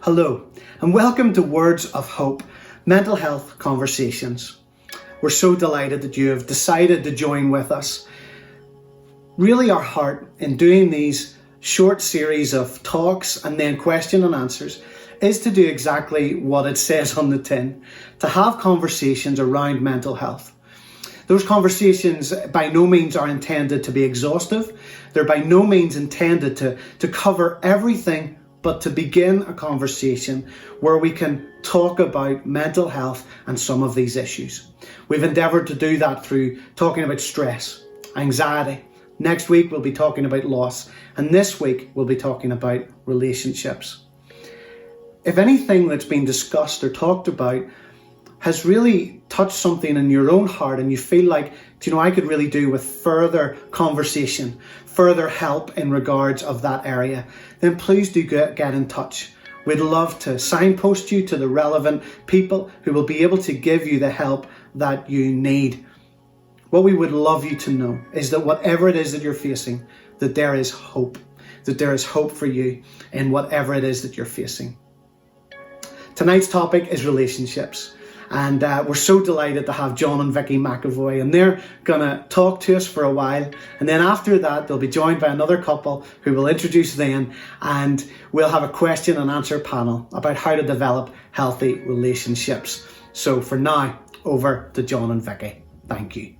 Hello, and welcome to Words of Hope, Mental Health Conversations. We're so delighted that you have decided to join with us. Really, our heart in doing these short series of talks and then question and answers is to do exactly what it says on the tin, to have conversations around mental health. Those conversations by no means are intended to be exhaustive. They're by no means intended to cover everything, but to begin a conversation where we can talk about mental health and some of these issues. We've endeavoured to do that through talking about stress, anxiety. Next week we'll be talking about loss, and this week we'll be talking about relationships. If anything that's been discussed or talked about has really touched something in your own heart and you feel like, I could really do with further conversation, further help in regards of that area, then please do get in touch. We'd love to signpost you to the relevant people who will be able to give you the help that you need. What we would love you to know is that whatever it is that you're facing, that there is hope for you in whatever it is that you're facing. Tonight's topic is relationships. And we're so delighted to have John and Vicky McEvoy, and they're going to talk to us for a while. And then after that, they'll be joined by another couple who will introduce them, and we'll have a question and answer panel about how to develop healthy relationships. So for now, over to John and Vicky. Thank you.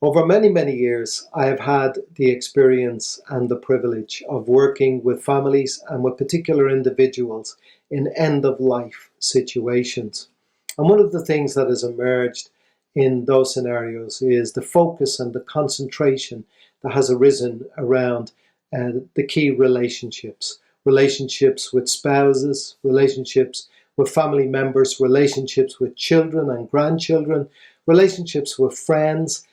Over many, many years, I have had the experience and the privilege of working with families and with particular individuals in end-of-life situations. And one of the things that has emerged in those scenarios is the focus and the concentration that has arisen around the key relationships. Relationships with spouses, relationships with family members, relationships with children and grandchildren, relationships with friends,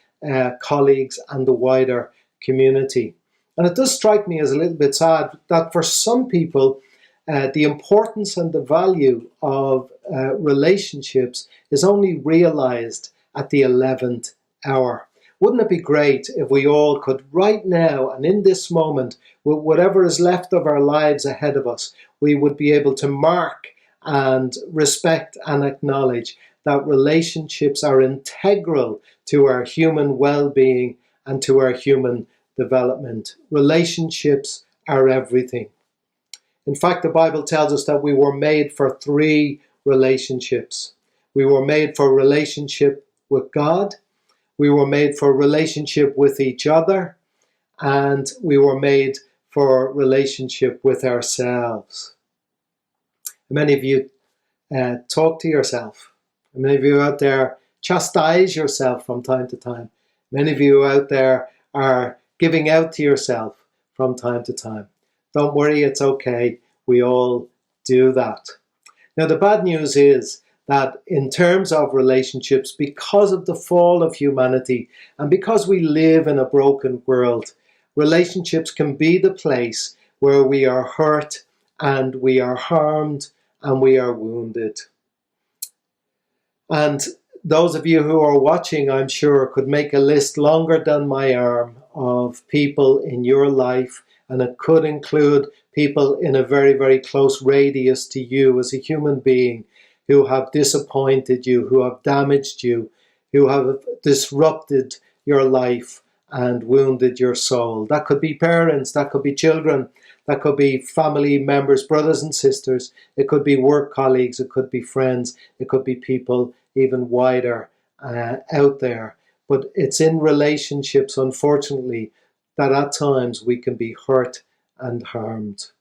colleagues and the wider community. And it does strike me as a little bit sad that for some people the importance and the value of relationships is only realized at the 11th hour. Wouldn't it be great if we all could right now and in this moment, with whatever is left of our lives ahead of us, we would be able to mark and respect and acknowledge that relationships are integral to our human well-being and to our human development. Relationships are everything. In fact, the Bible tells us that we were made for 3 relationships. We were made for a relationship with God, we were made for a relationship with each other, and we were made for a relationship with ourselves. Many of you talk to yourself. Many of you out there chastise yourself from time to time. Many of you out there are giving out to yourself from time to time. Don't worry, it's okay. We all do that. Now, the bad news is that in terms of relationships, because of the fall of humanity and because we live in a broken world, relationships can be the place where we are hurt and we are harmed and we are wounded. And those of you who are watching, I'm sure, could make a list longer than my arm of people in your life, and it could include people in a very, very close radius to you as a human being who have disappointed you, who have damaged you, who have disrupted your life and wounded your soul. That could be parents, that could be children, that could be family members, brothers and sisters. It could be work colleagues, it could be friends, it could be people even wider out there. But it's in relationships, unfortunately, that at times we can be hurt and harmed.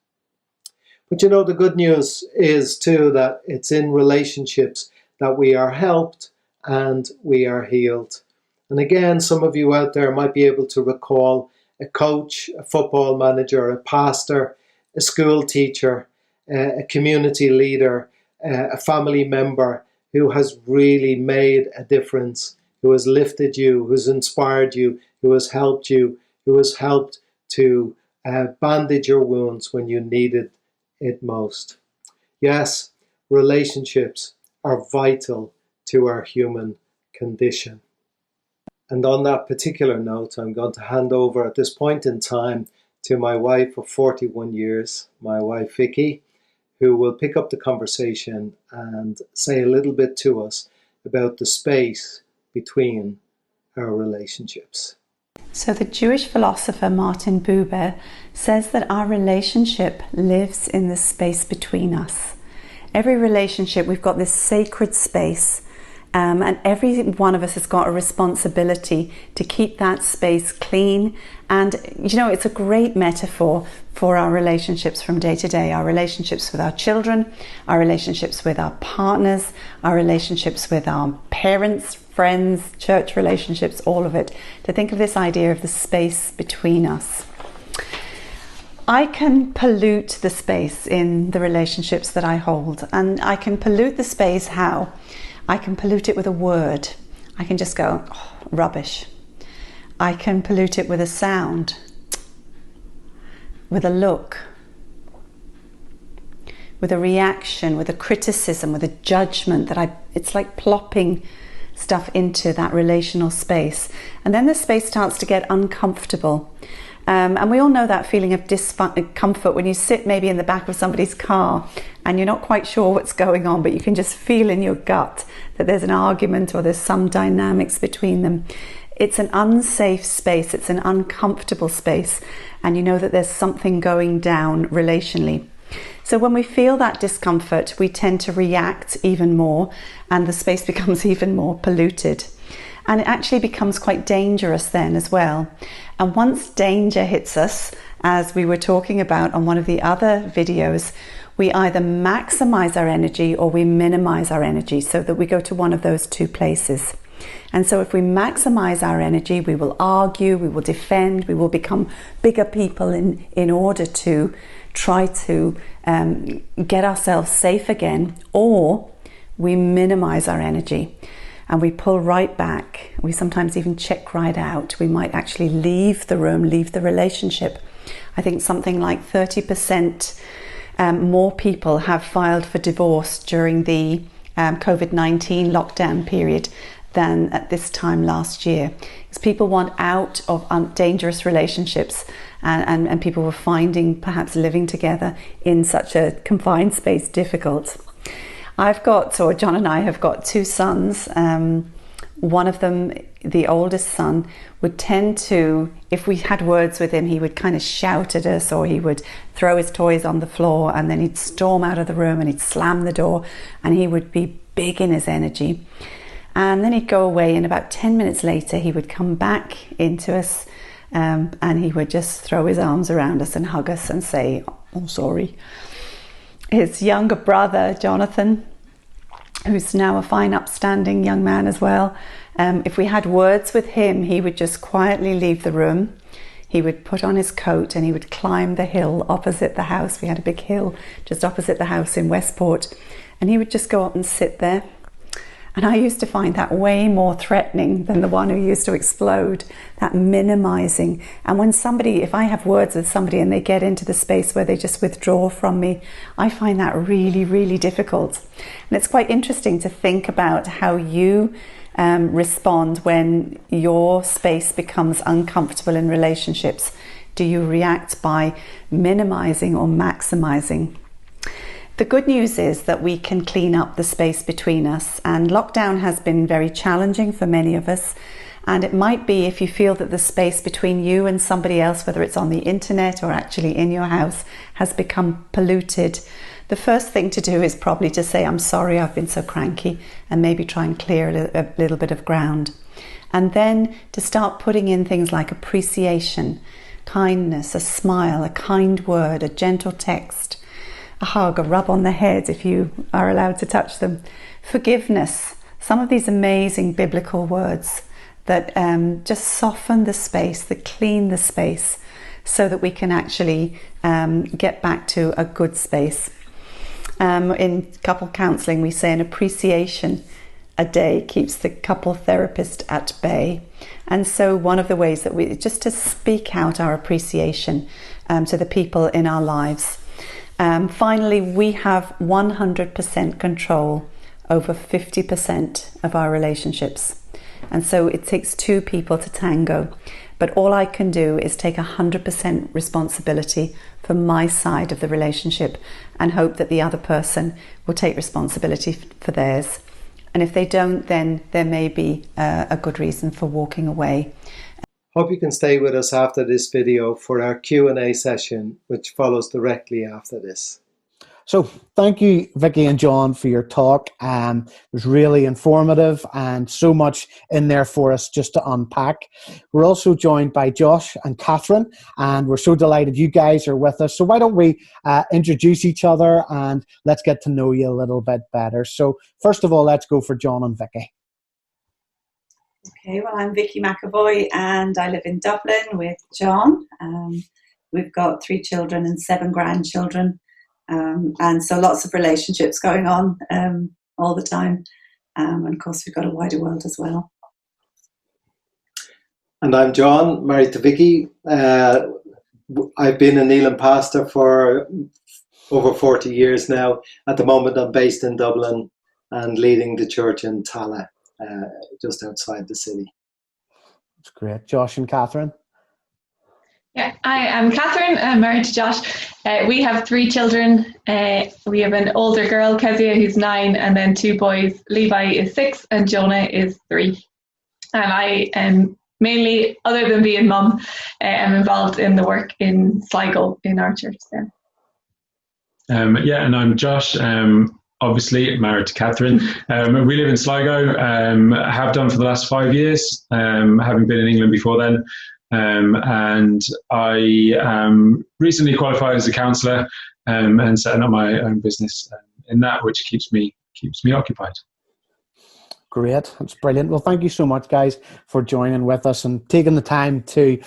But the good news is too that it's in relationships that we are helped and we are healed. And again, some of you out there might be able to recall a coach, a football manager, a pastor, a school teacher, a community leader, a family member who has really made a difference, who has lifted you, who has inspired you, who has helped to bandage your wounds when you needed it most. Yes, relationships are vital to our human condition. And on that particular note, I'm going to hand over at this point in time to my wife of 41 years, my wife Vicky, who will pick up the conversation and say a little bit to us about the space between our relationships. So the Jewish philosopher Martin Buber says that our relationship lives in the space between us. Every relationship, we've got this sacred space, and every one of us has got a responsibility to keep that space clean. And it's a great metaphor for our relationships from day to day, our relationships with our children, our relationships with our partners, our relationships with our parents, friends, church relationships, all of it. To think of this idea of the space between us. I can pollute the space in the relationships that I hold, and I can pollute the space how? I can pollute it with a word. I can just go, oh, rubbish. I can pollute it with a sound, with a look, with a reaction, with a criticism, with a judgment it's like plopping stuff into that relational space. And then the space starts to get uncomfortable. And we all know that feeling of discomfort when you sit maybe in the back of somebody's car and you're not quite sure what's going on, but you can just feel in your gut that there's an argument or there's some dynamics between them. It's an unsafe space, it's an uncomfortable space, and you know that there's something going down relationally. So when we feel that discomfort, we tend to react even more, and the space becomes even more polluted. And it actually becomes quite dangerous then as well. And once danger hits us, as we were talking about on one of the other videos, we either maximize our energy or we minimize our energy, so that we go to one of those two places. And so if we maximize our energy, we will argue, we will defend, we will become bigger people in order to try to get ourselves safe again, or we minimize our energy and we pull right back. We sometimes even check right out. We might actually leave the room, leave the relationship. I think something like 30% more people have filed for divorce during the COVID-19 lockdown period than at this time last year. Because people want out of dangerous relationships, and people were finding perhaps living together in such a confined space difficult. John and I have got two sons. One of them, the oldest son, would tend to, if we had words with him, he would kind of shout at us, or he would throw his toys on the floor, and then he'd storm out of the room and he'd slam the door, and he would be big in his energy. And then he'd go away, and about 10 minutes later he would come back into us, and he would just throw his arms around us and hug us and say, "Oh, sorry." His younger brother, Jonathan, who's now a fine upstanding young man as well, if we had words with him, he would just quietly leave the room. He would put on his coat and he would climb the hill opposite the house. We had a big hill just opposite the house in Westport, and he would just go up and sit there. And I used to find that way more threatening than the one who used to explode, that minimizing. And when if I have words with somebody and they get into the space where they just withdraw from me, I find that really, really difficult. And it's quite interesting to think about how you respond when your space becomes uncomfortable in relationships. Do you react by minimizing or maximizing? The good news is that we can clean up the space between us, and lockdown has been very challenging for many of us. And it might be, if you feel that the space between you and somebody else, whether it's on the internet or actually in your house, has become polluted, the first thing to do is probably to say, "I'm sorry, I've been so cranky," and maybe try and clear a little bit of ground. And then to start putting in things like appreciation, kindness, a smile, a kind word, a gentle text, a hug, a rub on the head if you are allowed to touch them, forgiveness, some of these amazing biblical words that just soften the space, that clean the space, so that we can actually get back to a good space. In couple counselling, we say an appreciation a day keeps the couple therapist at bay. And so one of the ways that just to speak out our appreciation to the people in our lives. Finally, we have 100% control over 50% of our relationships. And so it takes two people to tango. But all I can do is take 100% responsibility for my side of the relationship and hope that the other person will take responsibility for theirs. And if they don't, then there may be a good reason for walking away. Hope you can stay with us after this video for our Q&A session, which follows directly after this. So thank you, Vicky and John, for your talk. It was really informative and so much in there for us just to unpack. We're also joined by Josh and Catherine, and we're so delighted you guys are with us. So why don't we introduce each other and let's get to know you a little bit better. So first of all, let's go for John and Vicky. Okay, well, I'm Vicky McEvoy and I live in Dublin with John. We've got 3 children and 7 grandchildren. And so lots of relationships going on all the time. And of course, we've got a wider world as well. And I'm John, married to Vicky. I've been an Elam pastor for over 40 years now. At the moment, I'm based in Dublin and leading the church in Tala, just outside the city. That's great. Josh and Catherine? Yeah, I am Catherine. I'm married to Josh. We have 3 children. We have an older girl, Kezia, who's 9, and then 2 boys. Levi is 6 and Jonah is 3. And I am mainly, other than being mum, am involved in the work in Sligo in our church there. Yeah, and I'm Josh. Obviously married to Catherine. We live in Sligo. Have done for the last 5 years, having been in England before then. And I recently qualified as a counsellor and setting up my own business in that, which keeps me occupied. Great, that's brilliant. Well, thank you so much, guys, for joining with us and taking the time to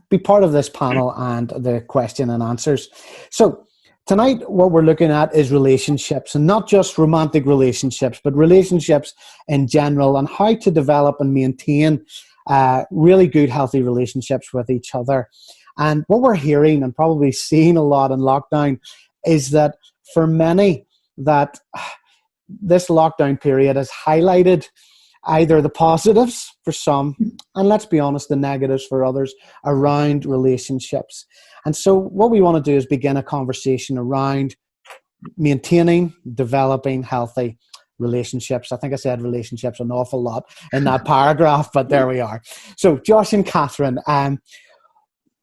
be part of this panel and the question and answers. So tonight, what we're looking at is relationships, and not just romantic relationships, but relationships in general, and how to develop and maintain really good, healthy relationships with each other. And what we're hearing and probably seeing a lot in lockdown is that for many, that this lockdown period has highlighted either the positives for some, and let's be honest, the negatives for others around relationships. And so what we want to do is begin a conversation around maintaining, developing healthy relationships. I think I said relationships an awful lot in that paragraph, but there we are. So Josh and Catherine,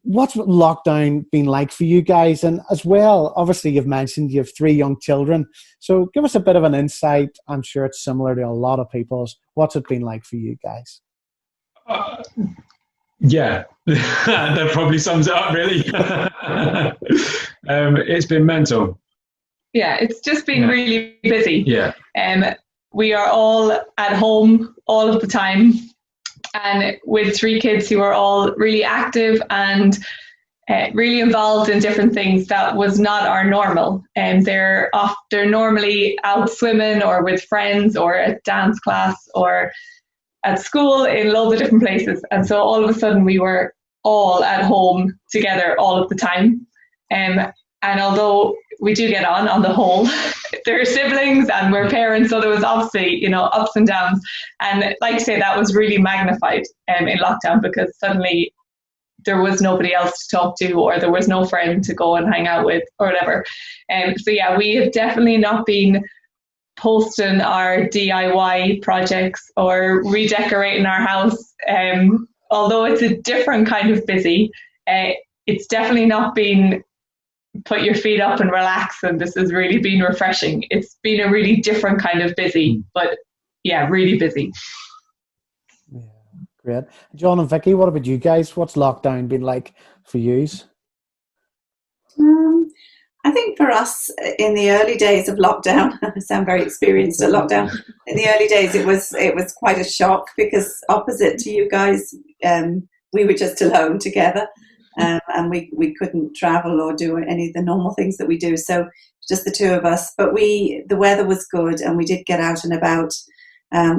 what's lockdown been like for you guys? And as well, obviously you've mentioned you have 3 young children. So give us a bit of an insight. I'm sure it's similar to a lot of people's. What's it been like for you guys? Yeah, that probably sums it up really. It's been mental. Yeah, it's just been really busy. Yeah. We are all at home all of the time, and with 3 kids who are all really active and really involved in different things that was not our normal. And they're normally out swimming or with friends or at dance class or at school in loads of different places. And so all of a sudden we were all at home together all of the time. And although we do get on the whole, they're siblings and we're parents, so there was obviously, ups and downs. And like I say, that was really magnified in lockdown because suddenly there was nobody else to talk to, or there was no friend to go and hang out with or whatever. So yeah, we have definitely not been posting our DIY projects or redecorating our house. Although it's a different kind of busy, it's definitely not been put your feet up and relax and this has really been refreshing. It's been a really different kind of busy, but yeah, really busy. Yeah, great. John and Vicky, what about you guys? What's lockdown been like for yous? I think for us in the early days of lockdown, I sound very experienced at lockdown. In the early days, it was quite a shock because opposite to you guys, we were just alone together. And we couldn't travel or do any of the normal things that we do. So just the 2 of us. But the weather was good and we did get out and about.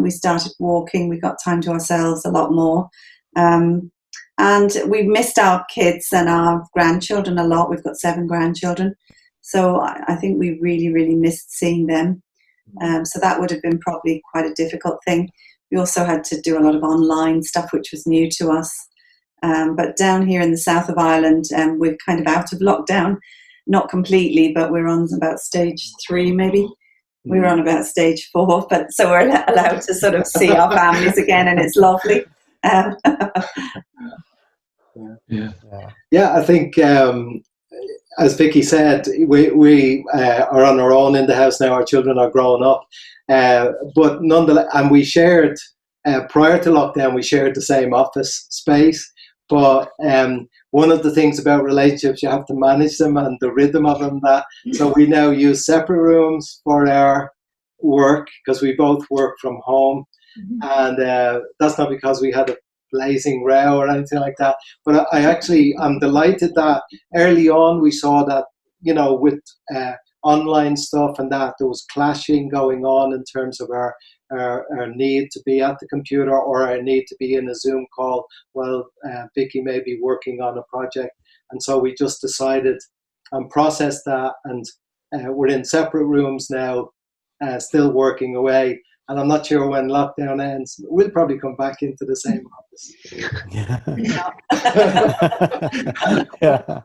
We started walking. We got time to ourselves a lot more. And we missed our kids and our grandchildren a lot. We've got 7 grandchildren. So I think we really, really missed seeing them. So that would have been probably quite a difficult thing. we also had to do a lot of online stuff, which was new to us. But down here in the south of Ireland, we're kind of out of lockdown, not completely, but we're on about stage 3 maybe. We were on about stage 4, but so we're allowed to sort of see our families again, and it's lovely. Yeah, I think as Vicky said, we are on our own in the house now. Our children are growing up, but nonetheless, and we shared prior to lockdown, we shared the same office space. But one of the things about relationships, you have to manage them and the rhythm of them. So we now use separate rooms for our work because we both work from home, and that's not because we had a blazing row or anything like that. But I'm delighted that early on we saw that, with online stuff and that there was clashing going on in terms of our need to be at the computer or our need to be in a Zoom call while Vicky may be working on a project. And so we just decided and processed that, and we're in separate rooms now, still working away. And I'm not sure when lockdown ends, we'll probably come back into the same office. Yeah.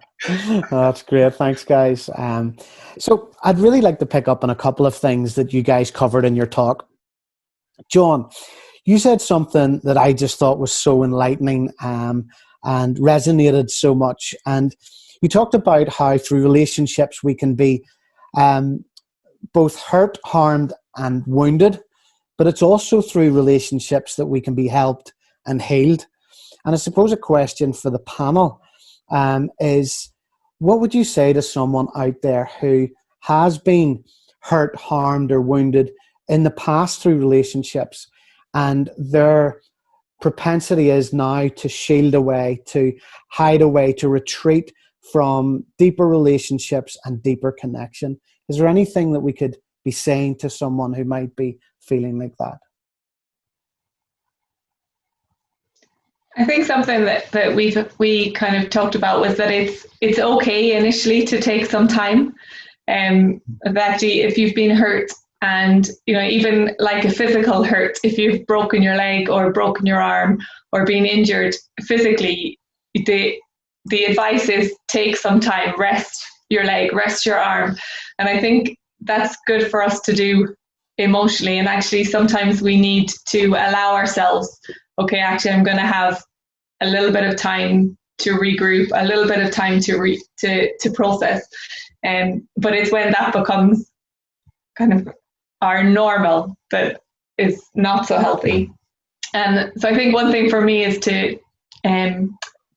That's great. Thanks, guys. So I'd really like to pick up on a couple of things that you guys covered in your talk. John, you said something that I just thought was so enlightening and resonated so much. And you talked about how through relationships we can be both hurt, harmed, and wounded. But it's also through relationships that we can be helped and healed. And I suppose a question for the panel is, what would you say to someone out there who has been hurt, harmed, or wounded in the past through relationships, and their propensity is now to shield away, to hide away, to retreat from deeper relationships and deeper connection? Is there anything that we could be saying to someone who might be feeling like that? I think something that we kind of talked about was that it's okay initially to take some time. That if you've been hurt, and even like a physical hurt, if you've broken your leg or broken your arm or been injured physically, the advice is take some time, rest your leg, rest your arm. And I think that's good for us to do emotionally. And actually sometimes we need to allow ourselves, okay, actually I'm going to have a little bit of time to regroup, a little bit of time to process. But it's when that becomes kind of our normal that is not so healthy. And so I think one thing for me is to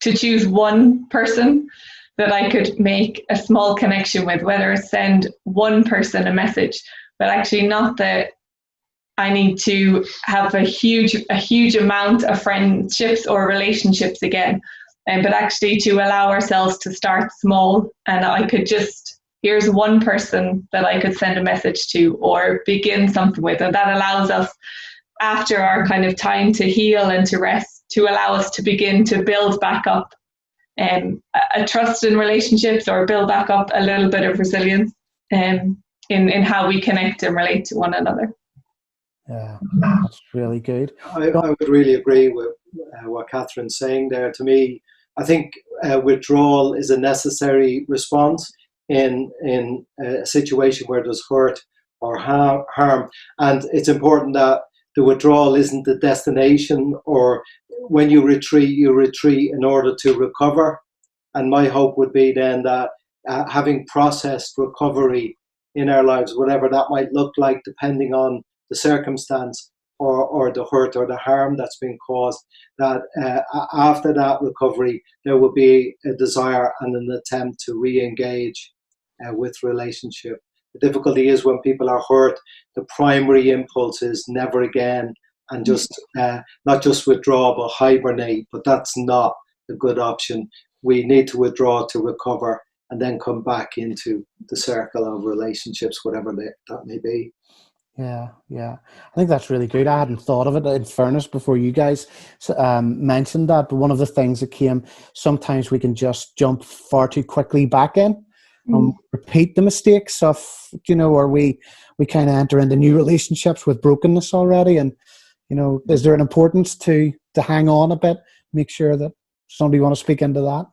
choose one person that I could make a small connection with, whether it's send one person a message, but actually not that I need to have a huge amount of friendships or relationships again, but actually to allow ourselves to start small. And I could here's one person that I could send a message to or begin something with. And that allows us, after our kind of time to heal and to rest, to allow us to begin to build back up a trust in relationships, or build back up a little bit of resilience in how we connect and relate to one another. Yeah, that's really good. I would really agree with what Catherine's saying there. To me, I think withdrawal is a necessary response in a situation where there's hurt or harm. And it's important that the withdrawal isn't the destination, or when you retreat in order to recover. And my hope would be then that having processed recovery in our lives, whatever that might look like, depending on the circumstance or the hurt or the harm that's been caused, that after that recovery, there will be a desire and an attempt to re-engage with relationship. The difficulty is when people are hurt, the primary impulse is never again, and just not just withdraw but hibernate. But that's not a good option. We need to withdraw to recover and then come back into the circle of relationships, whatever that may be. Yeah. I think that's really good. I hadn't thought of it, in fairness, before you guys mentioned that. But one of the things that came, sometimes we can just jump far too quickly back in and repeat the mistakes of, or we kind of enter into new relationships with brokenness already. And, Is there an importance to hang on a bit? Make sure that somebody want to speak into that.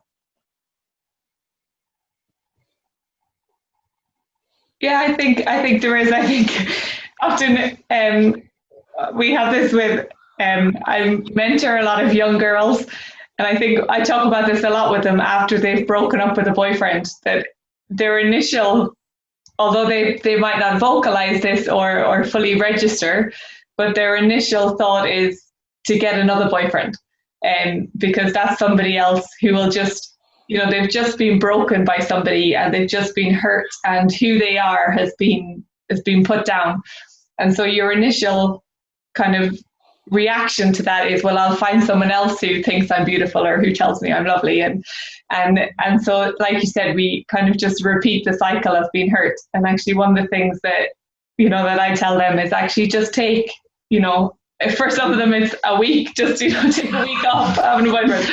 Yeah, I think there is. I think often we have this with I mentor a lot of young girls, and I think I talk about this a lot with them after they've broken up with a boyfriend, that their initial, although they might not vocalize this or fully register, but their initial thought is to get another boyfriend, because that's somebody else who will just, they've just been broken by somebody and they've just been hurt, and who they are has been put down. And so your initial kind of reaction to that is, well, I'll find someone else who thinks I'm beautiful or who tells me I'm lovely. And so, like you said, we kind of just repeat the cycle of being hurt. And actually one of the things that, that I tell them is actually just take, for some of them it's a week, just, take a week off having a boyfriend.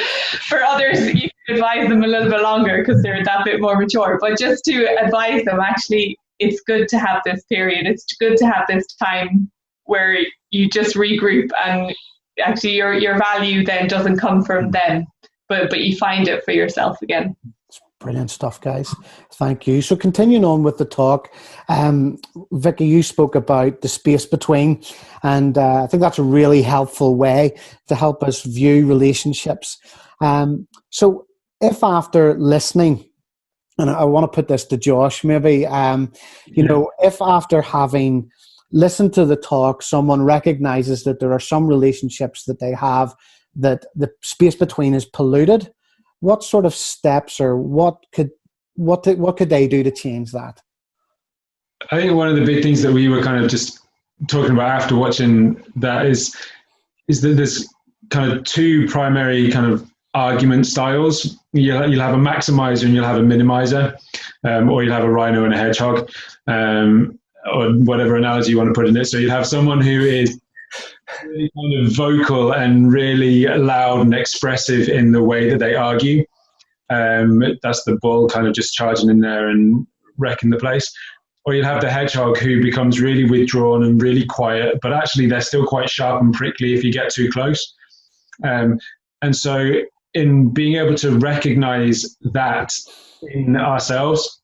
For others, you can advise them a little bit longer because they're that bit more mature. But just to advise them, actually, it's good to have this period. It's good to have this time where you just regroup, and actually your value then doesn't come from them, but you find it for yourself again. Brilliant stuff, guys. Thank you. So continuing on with the talk, Vicky, you spoke about the space between, and I think that's a really helpful way to help us view relationships. So if after listening, and I want to put this to Josh, maybe, if after having listened to the talk, someone recognizes that there are some relationships that they have that the space between is polluted, what sort of steps or what could they do to change that? I think one of the big things that we were kind of just talking about after watching that is that there's kind of two primary kind of argument styles. You'll have a maximizer and you'll have a minimizer, or you'll have a rhino and a hedgehog, or whatever analogy you want to put in it. So you'll have someone who is really kind of vocal and really loud and expressive in the way that they argue. That's the bull kind of just charging in there and wrecking the place. Or you'll have the hedgehog who becomes really withdrawn and really quiet, but actually they're still quite sharp and prickly if you get too close. And so in being able to recognize that in ourselves,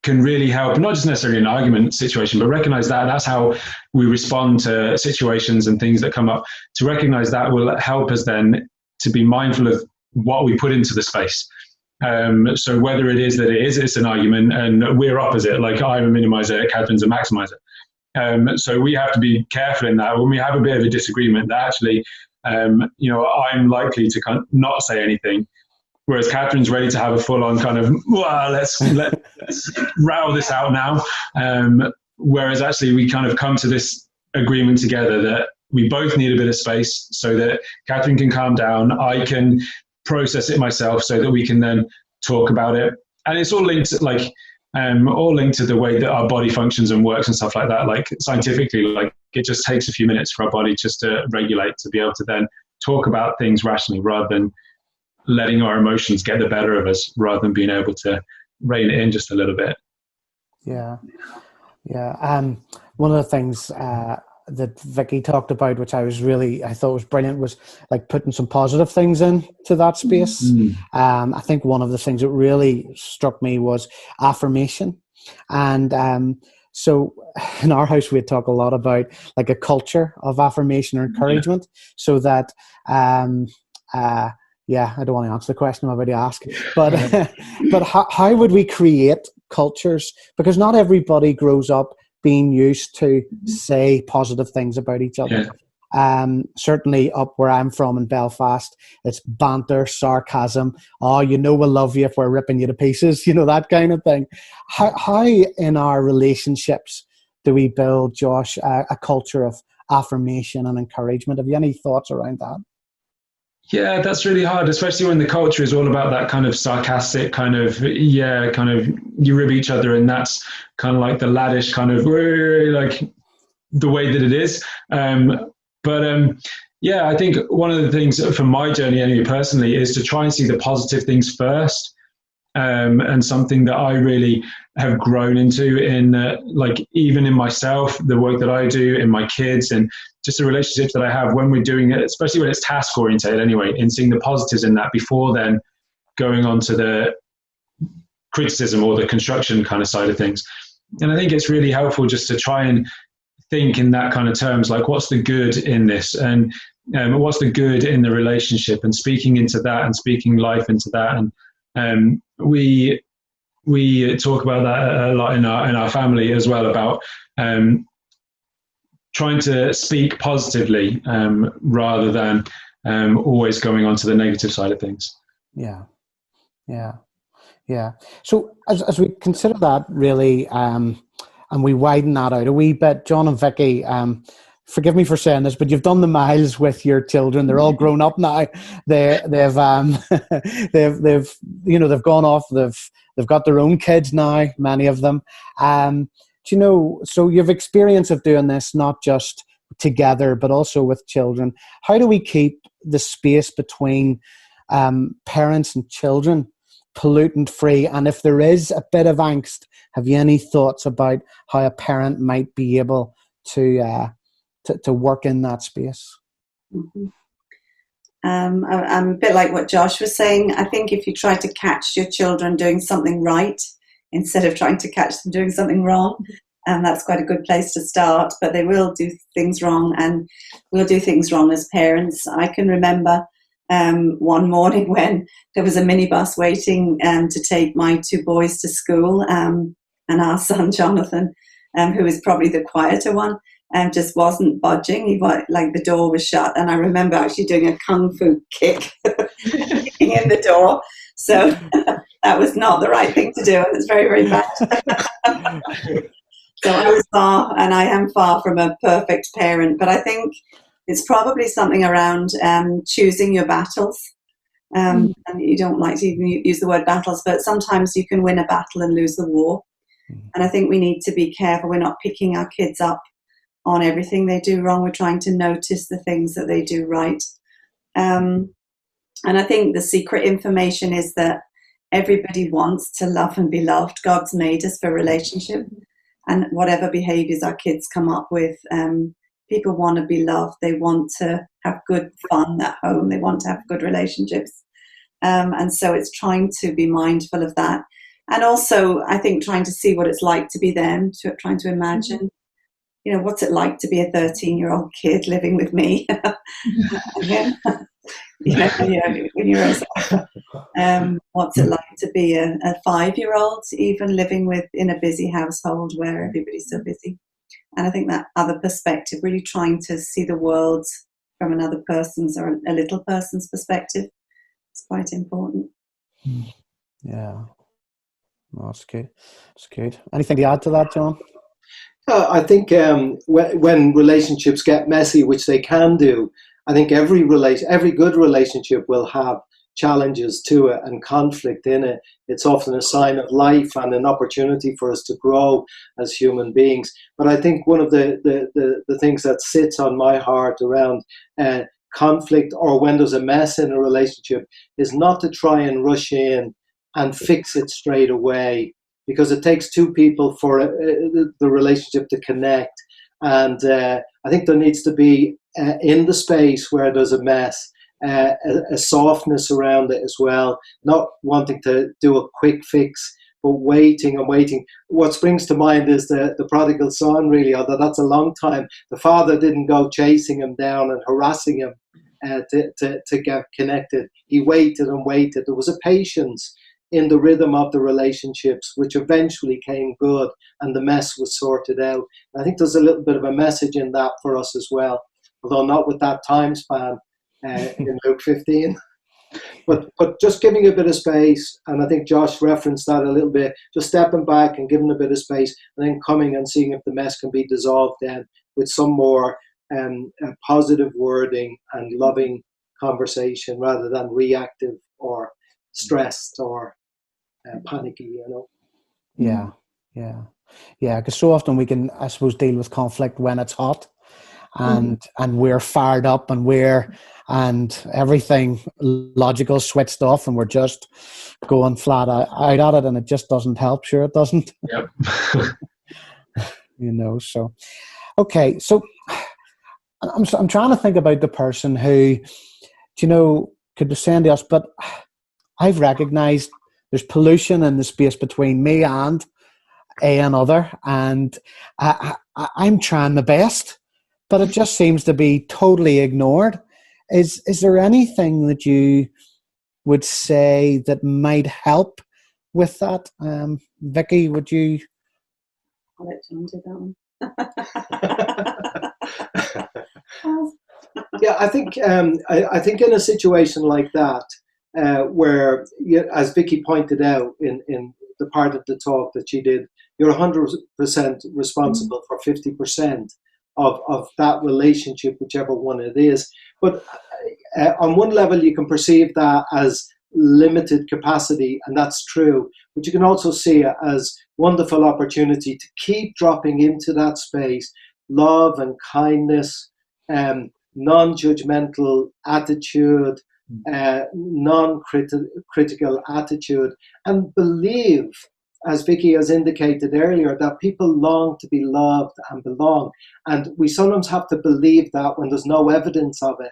can really help, not just necessarily an argument situation, but recognize that that's how we respond to situations and things that come up. To recognize that will help us then to be mindful of what we put into the space. So whether it is that it's an argument and we're opposite, like I'm a minimizer, Catherine's a maximizer. So we have to be careful in that when we have a bit of a disagreement that actually, I'm likely to kind of not say anything, whereas Catherine's ready to have a full-on kind of, well, let's row this out now. Whereas actually we kind of come to this agreement together that we both need a bit of space so that Catherine can calm down, I can process it myself so that we can then talk about it. And it's all linked to, the way that our body functions and works and stuff like that. Like scientifically, like it just takes a few minutes for our body just to regulate, to be able to then talk about things rationally rather than letting our emotions get the better of us, rather than being able to rein it in just a little bit. Yeah. One of the things that Vicky talked about, which I thought was brilliant, was like putting some positive things into that space. I think one of the things that really struck me was affirmation. And so in our house, we talk a lot about like a culture of affirmation or encouragement, so that, I don't want to answer the question I'm about to ask, but but how would we create cultures? Because not everybody grows up being used to say positive things about each other. Certainly up where I'm from in Belfast, it's banter, sarcasm. Oh, we'll love you if we're ripping you to pieces, that kind of thing. How in our relationships do we build, Josh, a culture of affirmation and encouragement? Have you any thoughts around that? Yeah, that's really hard, especially when the culture is all about that kind of sarcastic kind of you rib each other, and that's kind of like the laddish kind of like the way that it is. I think one of the things for my journey anyway personally is to try and see the positive things first. and something that I really have grown into in like even in myself, the work that I do, in my kids, and just the relationships that I have when we're doing it, especially when it's task oriented anyway, and seeing the positives in that before then going on to the criticism or the construction kind of side of things. And I think it's really helpful just to try and think in that kind of terms, like what's the good in this, and what's the good in the relationship, and speaking into that and speaking life into that. And we talk about that a lot in our family as well, about trying to speak positively rather than always going on to the negative side of things. Yeah. So as we consider that really, and we widen that out a wee bit, John and Vicky, forgive me for saying this, but you've done the miles with your children. They're all grown up now. They've gone off. They've got their own kids now, many of them. So you've experience of doing this not just together, but also with children. How do we keep the space between parents and children pollutant free? And if there is a bit of angst, have you any thoughts about how a parent might be able to work in that space? Mm-hmm. I'm a bit like what Josh was saying. I think if you try to catch your children doing something right instead of trying to catch them doing something wrong, that's quite a good place to start. But they will do things wrong, and we'll do things wrong as parents. I can remember one morning when there was a minibus waiting to take my two boys to school, and our son Jonathan, who was probably the quieter one, just wasn't budging. Like the door was shut, and I remember actually doing a kung fu kick kicking in the door. So that was not the right thing to do, and it's very, very bad. So I was far, and I am far from a perfect parent, but I think it's probably something around choosing your battles. And you don't like to even use the word battles, but sometimes you can win a battle and lose the war. And I think we need to be careful. We're not picking our kids up on everything they do wrong. We're trying to notice the things that they do right. And I think the secret information is that everybody wants to love and be loved. God's made us for relationship. And whatever behaviors our kids come up with, people want to be loved. They want to have good fun at home. They want to have good relationships. And so it's trying to be mindful of that. And also, I think, trying to see what it's like to be them, trying to imagine, what's it like to be a 13-year-old kid living with me? When you're what's it like to be a 5-year-old, even living in a busy household where everybody's so busy? And I think that other perspective, really trying to see the world from another person's or a little person's perspective, is quite important. Yeah, that's good. That's good. Anything to add to that, John? I think when relationships get messy, which they can do, I think every good relationship will have challenges to it and conflict in it. It's often a sign of life and an opportunity for us to grow as human beings. But I think one of the things that sits on my heart around conflict, or when there's a mess in a relationship, is not to try and rush in and fix it straight away, because it takes two people for the relationship to connect. And I think there needs to be in the space where there's a mess, a softness around it as well, not wanting to do a quick fix, but waiting and waiting. What springs to mind is the prodigal son, really, although that's a long time. The father didn't go chasing him down and harassing him to get connected. He waited and waited. There was a patience in the rhythm of the relationships, which eventually came good, and the mess was sorted out. I think there's a little bit of a message in that for us as well, although not with that time span in Luke 15. But just giving a bit of space, and I think Josh referenced that a little bit, just stepping back and giving a bit of space, and then coming and seeing if the mess can be dissolved then with some more positive wording and loving conversation, rather than reactive or stressed or panicky, Yeah, because so often we can, I suppose, deal with conflict when it's hot, and we're fired up and everything logical switched off, and we're just going flat out at it, and it just doesn't help. Sure, it doesn't. Yep. So okay, so I'm trying to think about the person who, could send to us, but I've recognized there's pollution in the space between me and another, and I'm trying my best, but it just seems to be totally ignored. Is there anything that you would say that might help with that? Vicky, would you? I'll let John do that one. Yeah, I think in a situation like that, where, as Vicky pointed out in the part of the talk that she did, you're 100% responsible for 50% of that relationship, whichever one it is. But on one level, you can perceive that as limited capacity, and that's true. But you can also see it as wonderful opportunity to keep dropping into that space, love and kindness, non-judgmental attitude, non-critical attitude, and believe, as Vicky has indicated earlier, that people long to be loved and belong. And we sometimes have to believe that when there's no evidence of it.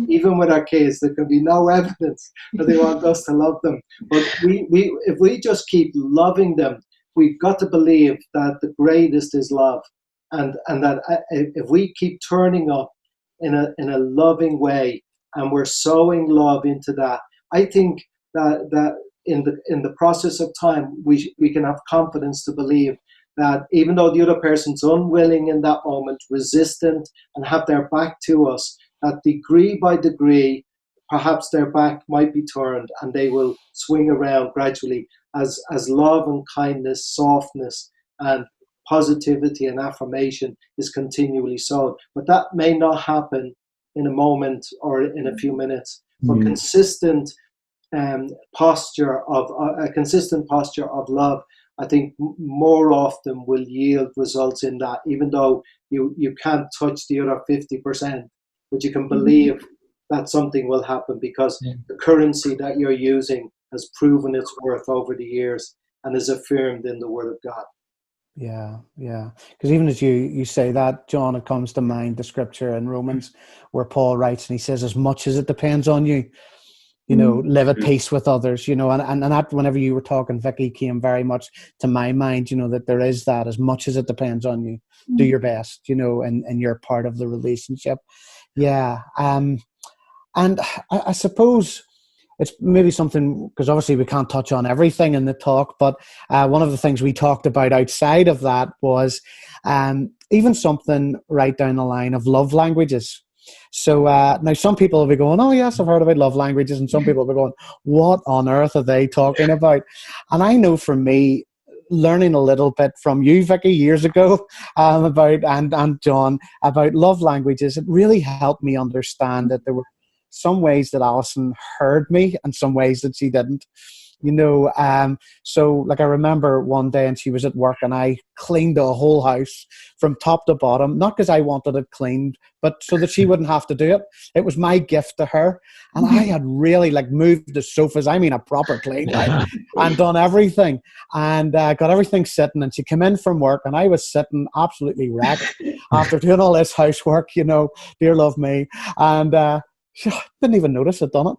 Even with our kids, there can be no evidence that they want us to love them. But if we just keep loving them, we've got to believe that the greatest is love. And that if we keep turning up in a loving way, and we're sowing love into that, I think that in the process of time, we can have confidence to believe that even though the other person's unwilling in that moment, resistant, and have their back to us, that degree by degree, perhaps their back might be turned and they will swing around gradually as love and kindness, softness and positivity and affirmation is continually sown. But that may not happen in a moment or in a few minutes. But consistent posture of love, I think more often will yield results in that, even though you can't touch the other 50%, but you can believe that something will happen because the currency that you're using has proven its worth over the years and is affirmed in the Word of God. Yeah. Because even as you say that, John, it comes to mind the scripture in Romans where Paul writes and he says, as much as it depends on you, live at peace with others, and that, whenever you were talking, Vicky, came very much to my mind, that there is that, as much as it depends on you, do your best, and you're part of the relationship. Yeah. And I suppose it's maybe something, because obviously we can't touch on everything in the talk, but one of the things we talked about outside of that was even something right down the line of love languages. So now some people will be going, oh yes, I've heard about love languages, and some people will be going, what on earth are they talking about? And I know for me, learning a little bit from you, Vicky, years ago, about and John, about love languages, it really helped me understand that there were some ways that Alison heard me and some ways that she didn't. So like I remember one day and she was at work and I cleaned the whole house from top to bottom, not because I wanted it cleaned, but so that she wouldn't have to do it. It was my gift to her. And I had really moved the sofas, a proper clean, and done everything and got everything sitting. And she came in from work and I was sitting absolutely wrecked after doing all this housework, dear love me. And she didn't even notice I'd done it.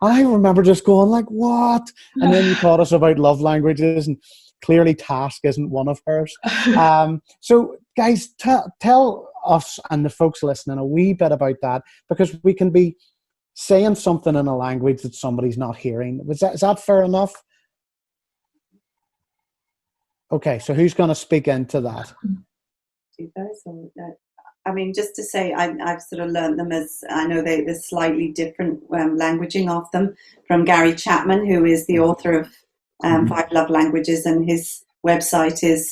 And I remember just going what? And then you taught us about love languages, and clearly task isn't one of hers. So guys, tell us and the folks listening a wee bit about that, because we can be saying something in a language that somebody's not hearing. Is that fair enough? Okay, so who's going to speak into that? You guys, just to say, I've sort of learned them as, I know there's slightly different languaging of them from Gary Chapman, who is the author of 5 Love Languages, and his website is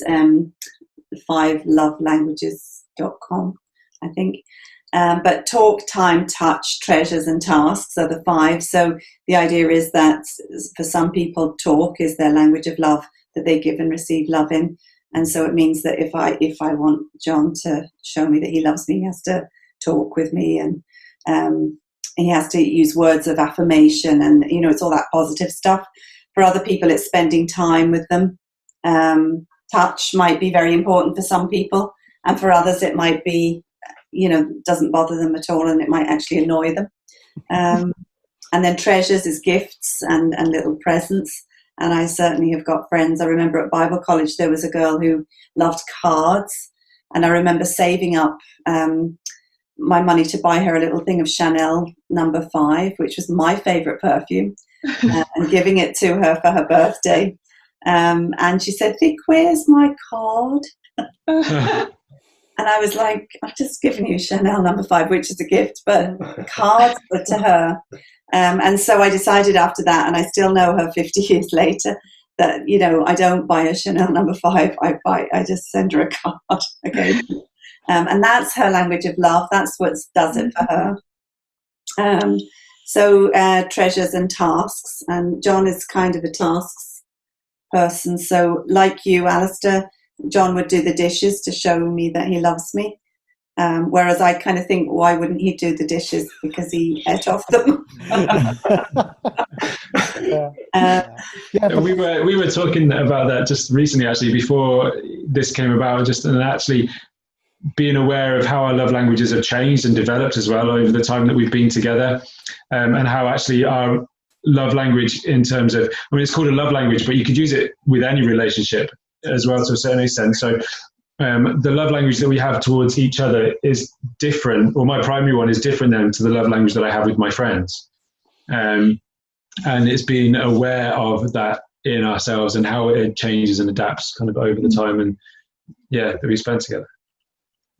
5lovelanguages.com, I think. But talk, time, touch, treasures, and tasks are the 5. So the idea is that for some people, talk is their language of love, that they give and receive love in. And so it means that if I want John to show me that he loves me, he has to talk with me, and he has to use words of affirmation, and it's all that positive stuff. For other people, it's spending time with them. Touch might be very important for some people, and for others it might be, doesn't bother them at all, and it might actually annoy them. And then treasures is gifts and little presents. And I certainly have got friends. I remember at Bible college there was a girl who loved cards, and I remember saving up my money to buy her a little thing of Chanel No. 5, which was my favourite perfume, and giving it to her for her birthday. And she said, "Vic, where's my card?" And I was like, "I've just given you Chanel No. 5, which is a gift, but cards were to her." And so I decided after that, and I still know her 50 years later, that, I don't buy a Chanel No. 5. I just send her a card. Okay. And that's her language of love. That's what does it for her. So treasures and tasks. And John is kind of a tasks person. So like you, Alistair, John would do the dishes to show me that he loves me. Whereas I kind of think, why wouldn't he do the dishes? Because he ate off them. We were talking about that just recently, actually, before this came about, and actually being aware of how our love languages have changed and developed as well over the time that we've been together, and how actually our love language, in terms of, it's called a love language, but you could use it with any relationship as well to a certain extent. So the love language that we have towards each other is different, or my primary one is different than to the love language that I have with my friends. And it's being aware of that in ourselves and how it changes and adapts kind of over the time and that we spend together.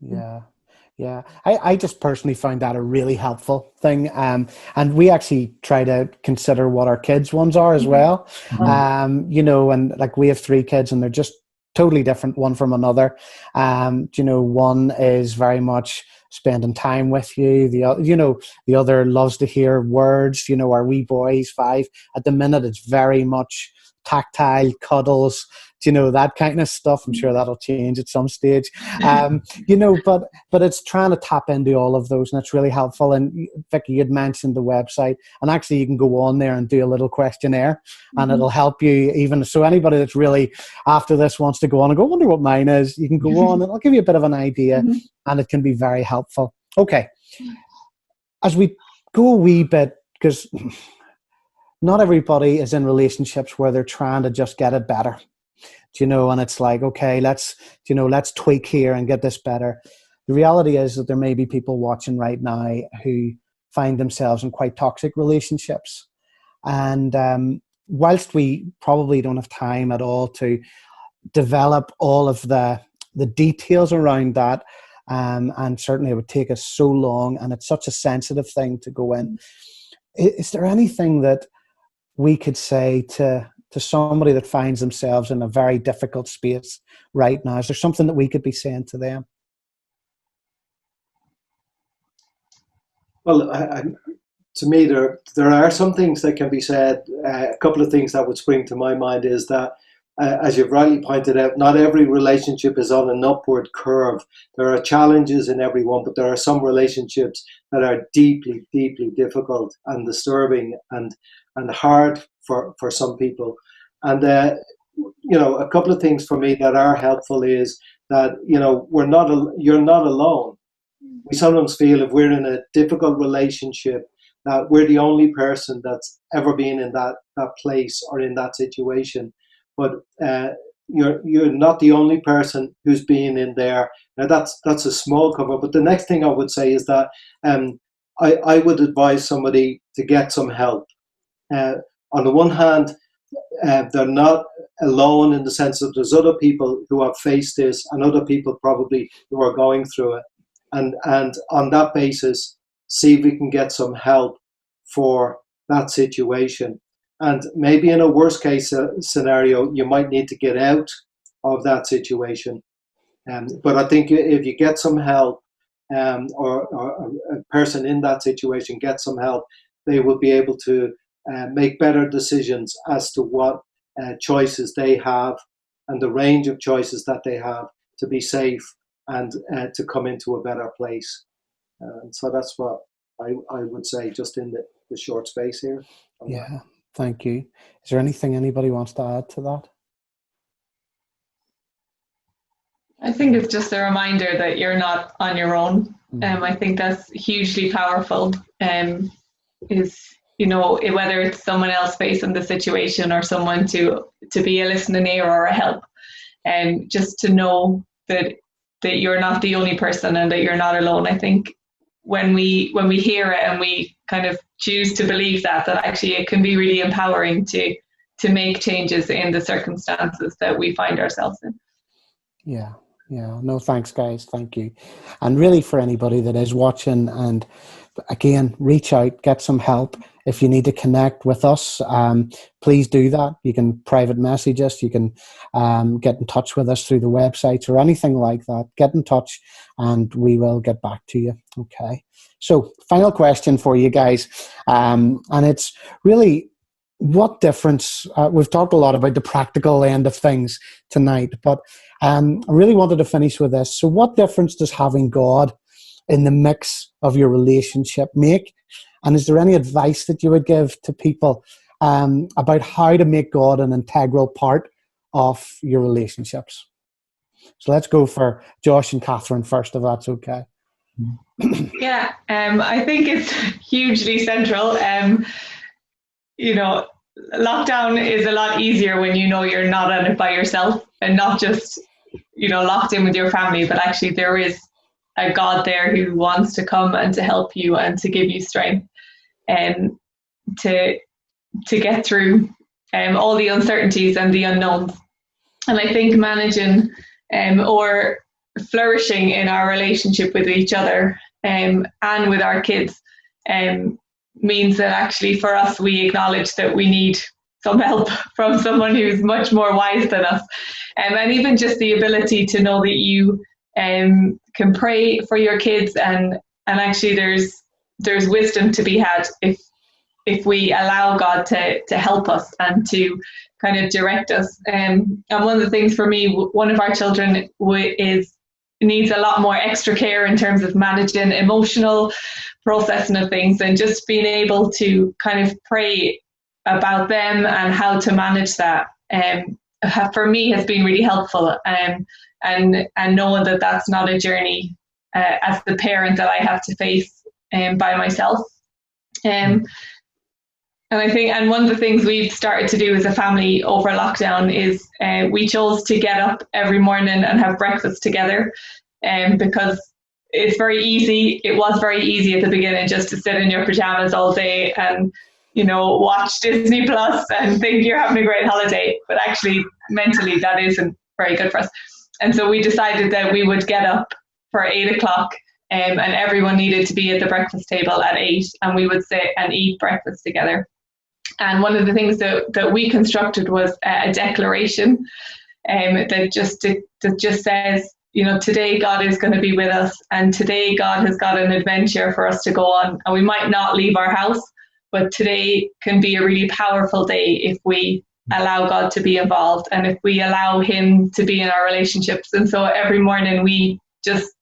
Yeah. I just personally find that a really helpful thing. And we actually try to consider what our kids' ones are as well. And like we have 3 kids and they're just totally different one from another. One is very much spending time with you. The other loves to hear words. Our wee boy's 5. At the minute, it's very much tactile, cuddles, that kind of stuff. I'm sure that'll change at some stage. But it's trying to tap into all of those, and it's really helpful. And Vicky, you'd mentioned the website, and actually you can go on there and do a little questionnaire, and it'll help you. Even so, anybody that's really after this wants to go on and go, I wonder what mine is, you can go on, and it'll give you a bit of an idea, and it can be very helpful. Okay, as we go a wee bit, because not everybody is in relationships where they're trying to just get it better. And it's like, okay, let's tweak here and get this better. The reality is that there may be people watching right now who find themselves in quite toxic relationships. And whilst we probably don't have time at all to develop all of the details around that, and certainly it would take us so long, and it's such a sensitive thing to go in. Is there anything that we could say to somebody that finds themselves in a very difficult space right now? Is there something that we could be saying to them? Well, to me, there are some things that can be said. A couple of things that would spring to my mind is that, as you've rightly pointed out, not every relationship is on an upward curve. There are challenges in every one, but there are some relationships that are deeply, deeply difficult and disturbing and hard for some people. And a couple of things for me that are helpful is that you're not alone. We sometimes feel if we're in a difficult relationship that we're the only person that's ever been in that place or in that situation. But you're not the only person who's been in there. Now that's a small cover. But the next thing I would say is that I would advise somebody to get some help. On the one hand, they're not alone in the sense that there's other people who have faced this and other people probably who are going through it. And on that basis, see if we can get some help for that situation. And maybe in a worst case scenario, you might need to get out of that situation. But I think if you get some help, or a person in that situation gets some help, they will be able to make better decisions as to what choices they have and the range of choices that they have to be safe and to come into a better place. So that's what I would say, just in the short space here. Yeah, thank you. Is there anything anybody wants to add to that? I think it's just a reminder that you're not on your own. I think that's hugely powerful. Is, you know, whether it's someone else facing the situation or someone to be a listening ear or a help, and just to know that you're not the only person and that you're not alone. I think when we hear it and we kind of choose to believe that actually it can be really empowering to make changes in the circumstances that we find ourselves in. Yeah. No, thanks, guys. Thank you. And really, for anybody that is watching, and again, reach out, get some help. If you need to connect with us, please do that. You can private message us. You can get in touch with us through the websites or anything like that. Get in touch and we will get back to you. Okay. So, final question for you guys. And it's really, what difference, we've talked a lot about the practical end of things tonight, but I really wanted to finish with this. So what difference does having God in the mix of your relationship make? And is there any advice that you would give to people about how to make God an integral part of your relationships? So let's go for Josh and Catherine first, if that's okay. Yeah, I think it's hugely central. You know, lockdown is a lot easier when you know you're not on it by yourself and not just, you know, locked in with your family, but actually there is a God there who wants to come and to help you and to give you strength and to get through all the uncertainties and the unknowns. And I think managing or flourishing in our relationship with each other and with our kids means that actually for us, we acknowledge that we need some help from someone who's much more wise than us. And even just the ability to know that you can pray for your kids and actually there's wisdom to be had if we allow God to help us and to kind of direct us. And one of the things for me, one of our children needs a lot more extra care in terms of managing emotional processing of things, and just being able to kind of pray about them and how to manage that for me has been really helpful, and knowing that that's not a journey as the parent that I have to face by myself. And I think, and one of the things we've started to do as a family over lockdown is we chose to get up every morning and have breakfast together, because it's very easy. It was very easy at the beginning just to sit in your pajamas all day and, you know, watch Disney Plus and think you're having a great holiday. But actually, mentally, that isn't very good for us. And so we decided that we would get up for 8 o'clock and everyone needed to be at the breakfast table at 8, and we would sit and eat breakfast together. And one of the things that we constructed was a declaration that just says, you know, today God is going to be with us, and today God has got an adventure for us to go on, and we might not leave our house, but today can be a really powerful day if we allow God to be involved and if we allow Him to be in our relationships. And so every morning we just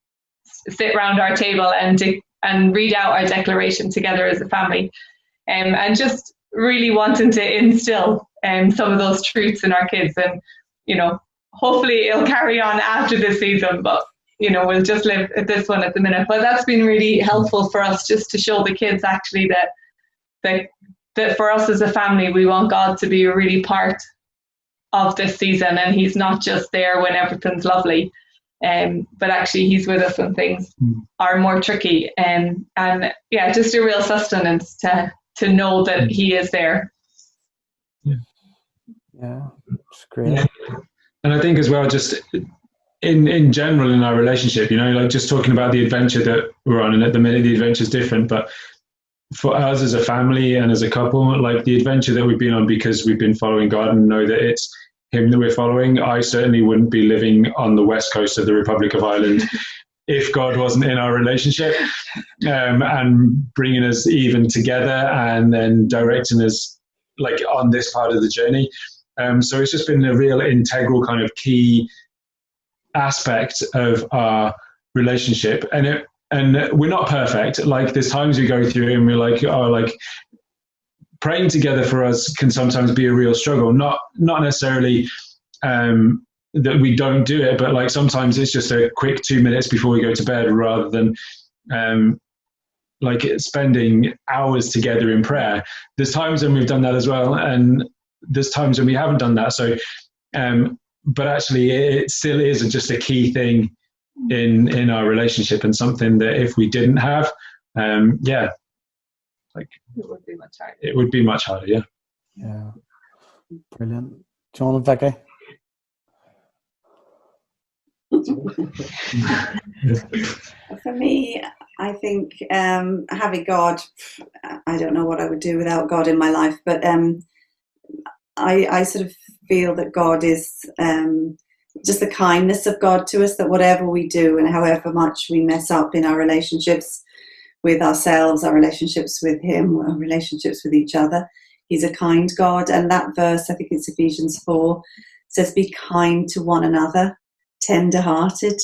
sit around our table and read out our declaration together as a family, and just really wanting to instill some of those truths in our kids. And, you know, hopefully it'll carry on after this season, but, you know, we'll just live at this one at the minute. But that's been really helpful for us, just to show the kids actually that for us as a family, we want God to be a really part of this season, and He's not just there when everything's lovely, but actually He's with us when things are more tricky. And yeah, just a real sustenance to know that He is there. Yeah, it's great. Yeah. And I think as well, just in general in our relationship, you know, like just talking about the adventure that we're on, and at the minute the adventure is different, but for us as a family and as a couple, like the adventure that we've been on because we've been following God and know that it's Him that we're following. I certainly wouldn't be living on the west coast of the Republic of Ireland if God wasn't in our relationship, and bringing us even together and then directing us like on this part of the journey. So it's just been a real integral kind of key aspect of our relationship. And we're not perfect. Like, there's times we go through and we're like, oh, like, praying together for us can sometimes be a real struggle. Not necessarily that we don't do it, but like sometimes it's just a quick 2 minutes before we go to bed, rather than like spending hours together in prayer. There's times when we've done that as well, and there's times when we haven't done that. So, but actually, it still is just a key thing in our relationship, and something that if we didn't have, like, it would be much harder. It would be much harder, yeah. Yeah, brilliant. John and Vicky. For me, I think having God, I don't know what I would do without God in my life, but I sort of feel that God is just the kindness of God to us, that whatever we do and however much we mess up in our relationships with ourselves, our relationships with Him, our relationships with each other, He's a kind God. And that verse, I think it's Ephesians 4, says, be kind to one another, tender-hearted,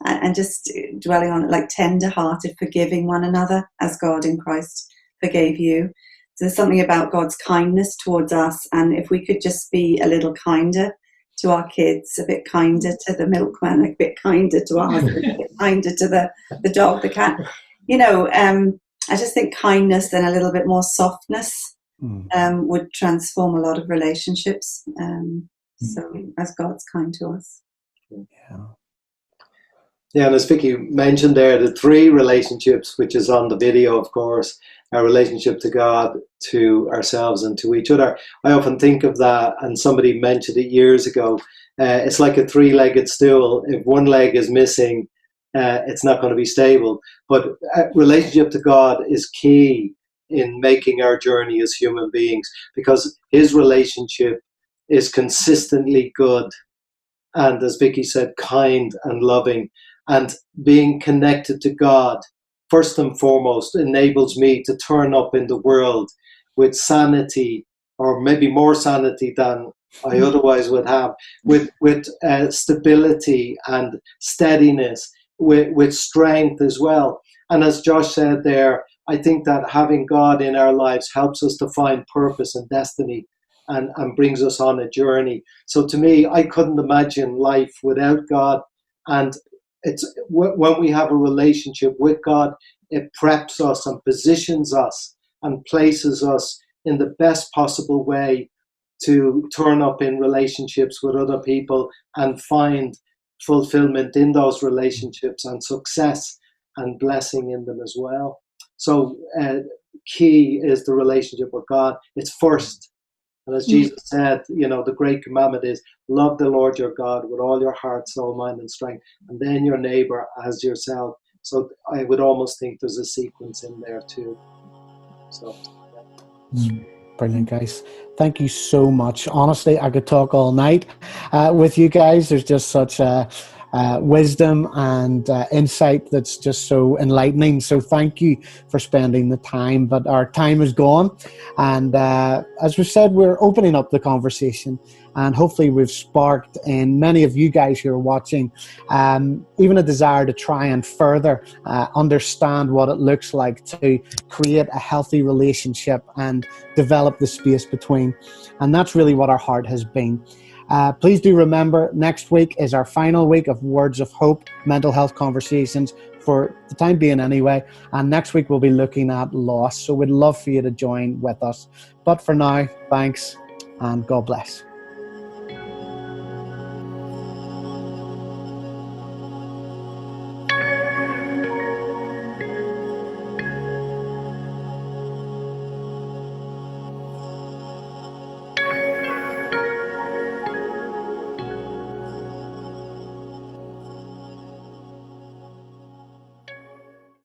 and just dwelling on it, like tender-hearted, forgiving one another as God in Christ forgave you. So there's something about God's kindness towards us, and if we could just be a little kinder to our kids, a bit kinder to the milkman, a bit kinder to our husband, a bit kinder to the dog, the cat. You know, I just think kindness and a little bit more softness would transform a lot of relationships. So as God's kind to us. Yeah, and as Vicky mentioned there, the three relationships, which is on the video, of course, our relationship to God, to ourselves, and to each other. I often think of that, and somebody mentioned it years ago. It's like a three-legged stool. If one leg is missing, it's not going to be stable. But relationship to God is key in making our journey as human beings, because His relationship is consistently good. And as Vicky said, kind and loving. And being connected to God, first and foremost, enables me to turn up in the world with sanity, or maybe more sanity than I otherwise would have, with stability and steadiness, with strength as well. And as Josh said there, I think that having God in our lives helps us to find purpose and destiny, and brings us on a journey. So to me, I couldn't imagine life without God. And it's when we have a relationship with God, it preps us and positions us and places us in the best possible way to turn up in relationships with other people and find fulfillment in those relationships and success and blessing in them as well. So key is the relationship with God. It's first. And as Jesus said, you know, the great commandment is love the Lord your God with all your heart, soul, mind, and strength, and then your neighbor as yourself. So I would almost think there's a sequence in there too. So, brilliant, guys. Thank you so much. Honestly, I could talk all night with you guys. There's just such wisdom and insight that's just so enlightening. So thank you for spending the time. But our time is gone. And as we said, we're opening up the conversation. And hopefully we've sparked in many of you guys who are watching even a desire to try and further understand what it looks like to create a healthy relationship and develop the space between. And that's really what our heart has been. Please do remember, next week is our final week of Words of Hope mental health conversations, for the time being anyway. And next week we'll be looking at loss. So we'd love for you to join with us. But for now, thanks and God bless.